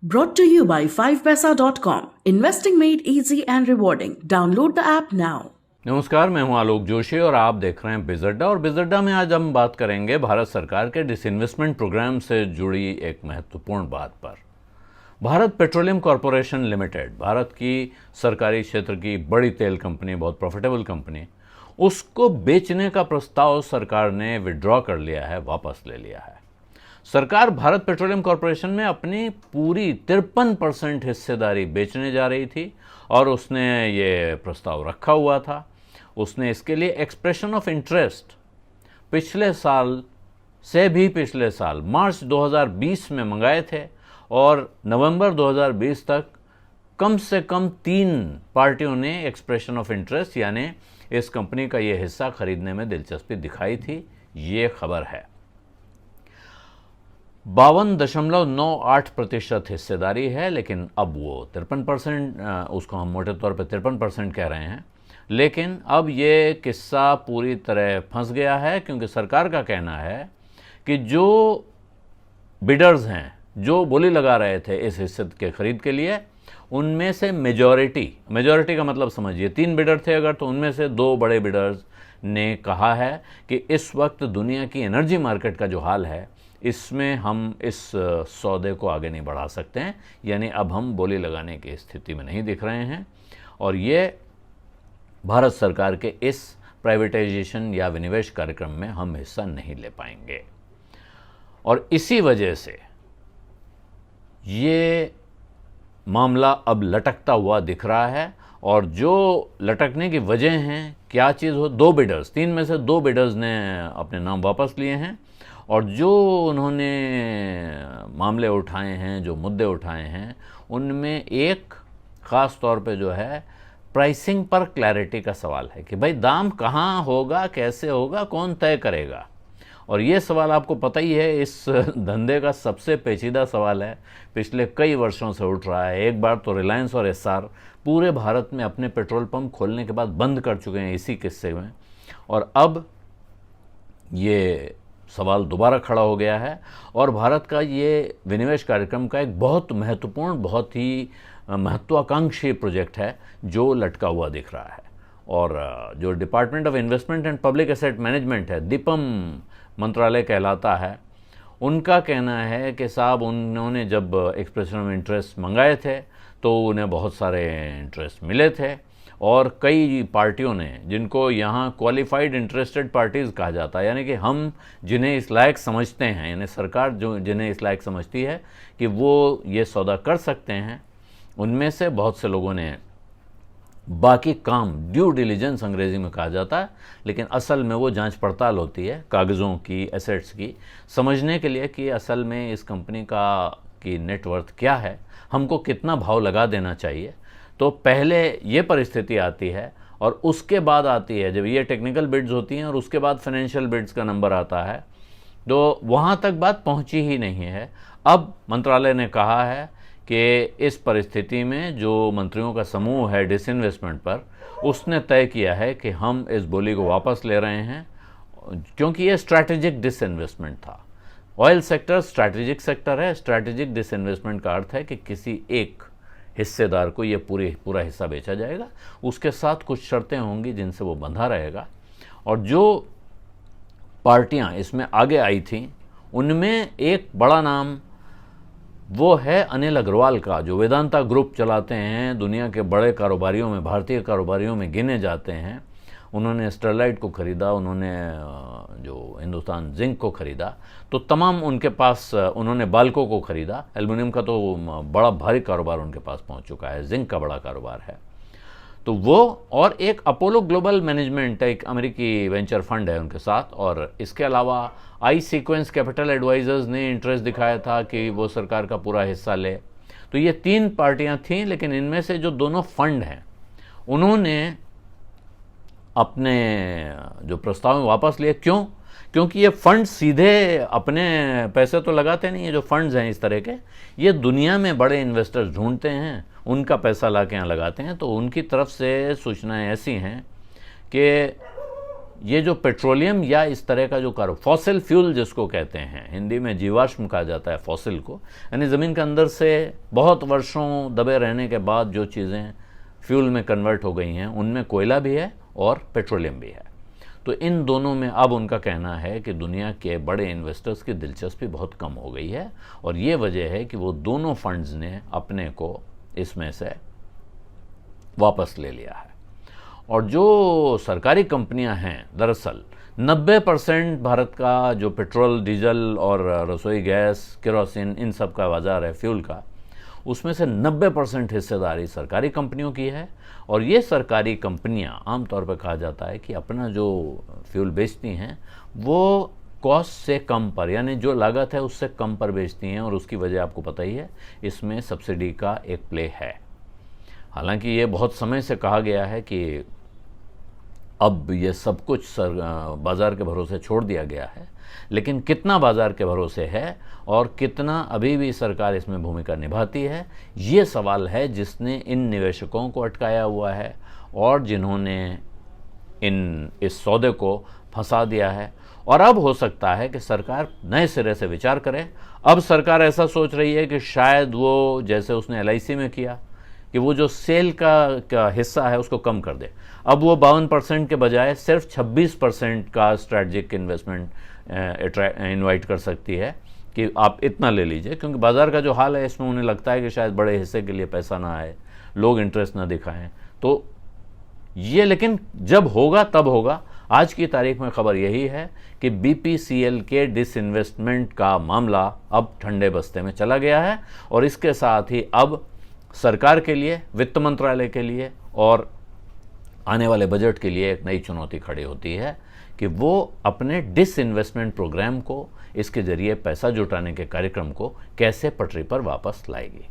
Brought to you by 5paisa.com. Investing made easy and rewarding. Download the app now. नमस्कार, मैं हूं आलोक जोशी और आप देख रहे हैं बिजअड्डा। और बिजअड्डा में आज हम बात करेंगे भारत सरकार के डिसइन्वेस्टमेंट प्रोग्राम से जुड़ी एक महत्वपूर्ण बात पर। Bharat petroleum corporation limited, Bharat की सरकारी क्षेत्र की बड़ी तेल कंपनी, बहुत प्रॉफिटेबल कंपनी, उसको बेचने का प्रस्ताव सरकार ने विड्रॉ कर लिया है, वापस ले लिया है। सरकार भारत पेट्रोलियम कॉरपोरेशन में अपनी पूरी 53% हिस्सेदारी बेचने जा रही थी और उसने ये प्रस्ताव रखा हुआ था। उसने इसके लिए एक्सप्रेशन ऑफ इंटरेस्ट पिछले साल मार्च 2020 में मंगाए थे और नवंबर 2020 तक कम से कम 3 पार्टियों ने एक्सप्रेशन ऑफ इंटरेस्ट यानी इस कंपनी का ये हिस्सा खरीदने में दिलचस्पी दिखाई थी। ये खबर है। 52.98% हिस्सेदारी है, लेकिन अब वो 53%, उसको हम मोटे तौर पे 53% कह रहे हैं। लेकिन अब ये किस्सा पूरी तरह फंस गया है, क्योंकि सरकार का कहना है कि जो बिडर्स हैं, जो बोली लगा रहे थे इस हिस्से के खरीद के लिए, उनमें से मेजॉरिटी का मतलब समझिए 3 बिडर थे अगर, तो उनमें से 2 बड़े बिडर्स ने कहा है कि इस वक्त दुनिया की एनर्जी मार्केट का जो हाल है, इसमें हम इस सौदे को आगे नहीं बढ़ा सकते हैं, यानी अब हम बोली लगाने की स्थिति में नहीं दिख रहे हैं और ये भारत सरकार के इस प्राइवेटाइजेशन या विनिवेश कार्यक्रम में हम हिस्सा नहीं ले पाएंगे। और इसी वजह से ये मामला अब लटकता हुआ दिख रहा है। और जो लटकने की वजह हैं, क्या चीज़ हो, 2 बिडर्स, 3 में से 2 बिडर्स ने अपने नाम वापस लिए हैं और जो उन्होंने मामले उठाए हैं, जो मुद्दे उठाए हैं, उनमें एक ख़ास तौर पे जो है प्राइसिंग पर क्लैरिटी का सवाल है कि भाई दाम कहाँ होगा, कैसे होगा, कौन तय करेगा। और ये सवाल आपको पता ही है, इस धंधे का सबसे पेचीदा सवाल है, पिछले कई वर्षों से उठ रहा है। एक बार तो रिलायंस और एस्सार पूरे भारत में अपने पेट्रोल पंप खोलने के बाद बंद कर चुके हैं इसी किस्से में, और अब ये सवाल दोबारा खड़ा हो गया है। और भारत का ये विनिवेश कार्यक्रम का एक बहुत महत्वपूर्ण, बहुत ही महत्वाकांक्षी प्रोजेक्ट है जो लटका हुआ दिख रहा है। और जो department of investment and public asset management है, दीपम मंत्रालय कहलाता है, उनका कहना है कि साहब उन्होंने जब एक्सप्रेशन ऑफ इंटरेस्ट मंगाए थे तो उन्हें बहुत सारे इंटरेस्ट मिले थे और कई पार्टियों ने, जिनको यहाँ क्वालिफाइड इंटरेस्टेड पार्टीज़ कहा जाता है, यानी कि हम जिन्हें इस लायक समझते हैं, यानी सरकार जो जिन्हें इस लायक समझती है कि वो ये सौदा कर सकते हैं, उनमें से बहुत से लोगों ने बाकी काम, ड्यू डिलिजेंस अंग्रेजी में कहा जाता है, लेकिन असल में वो जांच पड़ताल होती है कागज़ों की, एसेट्स की, समझने के लिए कि असल में इस कंपनी की नेटवर्थ क्या है, हमको कितना भाव लगा देना चाहिए। तो पहले ये परिस्थिति आती है और उसके बाद आती है जब ये टेक्निकल बिड्स होती हैं और उसके बाद फाइनेंशियल बिड्स का नंबर आता है। तो वहाँ तक बात पहुँची ही नहीं है। अब मंत्रालय ने कहा है कि इस परिस्थिति में जो मंत्रियों का समूह है डिसइन्वेस्टमेंट पर, उसने तय किया है कि हम इस बोली को वापस ले रहे हैं, क्योंकि ये स्ट्रैटेजिक डिसइन्वेस्टमेंट था। ऑयल सेक्टर स्ट्रैटेजिक सेक्टर है। स्ट्रैटेजिक डिसइन्वेस्टमेंट का अर्थ है कि किसी एक हिस्सेदार को ये पूरा हिस्सा बेचा जाएगा, उसके साथ कुछ शर्तें होंगी जिनसे वो बंधा रहेगा। और जो पार्टियां इसमें आगे आई थीं, उनमें एक बड़ा नाम वो है अनिल अग्रवाल का, जो वेदांता ग्रुप चलाते हैं, दुनिया के बड़े कारोबारियों में, भारतीय कारोबारियों में गिने जाते हैं। उन्होंने स्टरलाइट को ख़रीदा, उन्होंने जो हिंदुस्तान जिंक को ख़रीदा, तो तमाम उनके पास, उन्होंने बाल्को को ख़रीदा। एल्युमिनियम का तो बड़ा भारी कारोबार उनके पास पहुंच चुका है, जिंक का बड़ा कारोबार है। तो वो, और एक अपोलो ग्लोबल मैनेजमेंट, एक अमेरिकी वेंचर फंड है उनके साथ, और इसके अलावा आई सीक्वेंस कैपिटल एडवाइजर्स ने इंटरेस्ट दिखाया था कि वो सरकार का पूरा हिस्सा ले। तो ये 3 पार्टियां थीं, लेकिन इनमें से जो दोनों फंड हैं, उन्होंने अपने जो प्रस्ताव में वापस लिए। क्यों? क्योंकि ये फंड सीधे अपने पैसे तो लगाते नहीं है। जो फंड्स हैं इस तरह के, ये दुनिया में बड़े इन्वेस्टर्स ढूंढते हैं, उनका पैसा ला के यहाँ लगाते हैं। तो उनकी तरफ से सूचनाएं ऐसी हैं कि ये जो पेट्रोलियम या इस तरह का जो फॉसिल फ्यूल जिसको कहते हैं, हिंदी में जीवाश्म कहा जाता है फॉसिल को, यानी ज़मीन के अंदर से बहुत वर्षों दबे रहने के बाद जो चीज़ें फ्यूल में कन्वर्ट हो गई हैं, उनमें कोयला भी है और पेट्रोलियम भी है। तो इन दोनों में अब उनका कहना है कि दुनिया के बड़े इन्वेस्टर्स की दिलचस्पी बहुत कम हो गई है, और ये वजह है कि वो दोनों फंड्स ने अपने को इसमें से वापस ले लिया है। और जो सरकारी कंपनियां हैं, दरअसल 90% भारत का जो पेट्रोल, डीजल और रसोई गैस, केरोसिन, इन सब का बाजार है फ्यूल का, उसमें से 90% हिस्सेदारी सरकारी कंपनियों की है। और ये सरकारी कंपनियां आमतौर पर कहा जाता है कि अपना जो फ्यूल बेचती हैं वो कॉस्ट से कम पर, यानी जो लागत है उससे कम पर बेचती हैं, और उसकी वजह आपको पता ही है, इसमें सब्सिडी का एक प्ले है। हालांकि ये बहुत समय से कहा गया है कि अब ये सब कुछ बाज़ार के भरोसे छोड़ दिया गया है, लेकिन कितना बाज़ार के भरोसे है और कितना अभी भी सरकार इसमें भूमिका निभाती है, ये सवाल है जिसने इन निवेशकों को अटकाया हुआ है और जिन्होंने इस सौदे को फंसा दिया है। और अब हो सकता है कि सरकार नए सिरे से विचार करे। अब सरकार ऐसा सोच रही है कि शायद वो, जैसे उसने LIC में किया, कि वो जो सेल का हिस्सा है उसको कम कर दे। अब वो 52% के बजाय सिर्फ 26% का स्ट्रैटेजिक इन्वेस्टमेंट इनवाइट कर सकती है कि आप इतना ले लीजिए, क्योंकि बाज़ार का जो हाल है इसमें उन्हें लगता है कि शायद बड़े हिस्से के लिए पैसा ना आए, लोग इंटरेस्ट ना दिखाएं। तो ये, लेकिन जब होगा तब होगा। आज की तारीख में खबर यही है कि BPCL के डिसइन्वेस्टमेंट का मामला अब ठंडे बस्ते में चला गया है, और इसके साथ ही अब सरकार के लिए, वित्त मंत्रालय के लिए और आने वाले बजट के लिए एक नई चुनौती खड़ी होती है कि वो अपने डिसइन्वेस्टमेंट प्रोग्राम को, इसके जरिए पैसा जुटाने के कार्यक्रम को कैसे पटरी पर वापस लाएगी।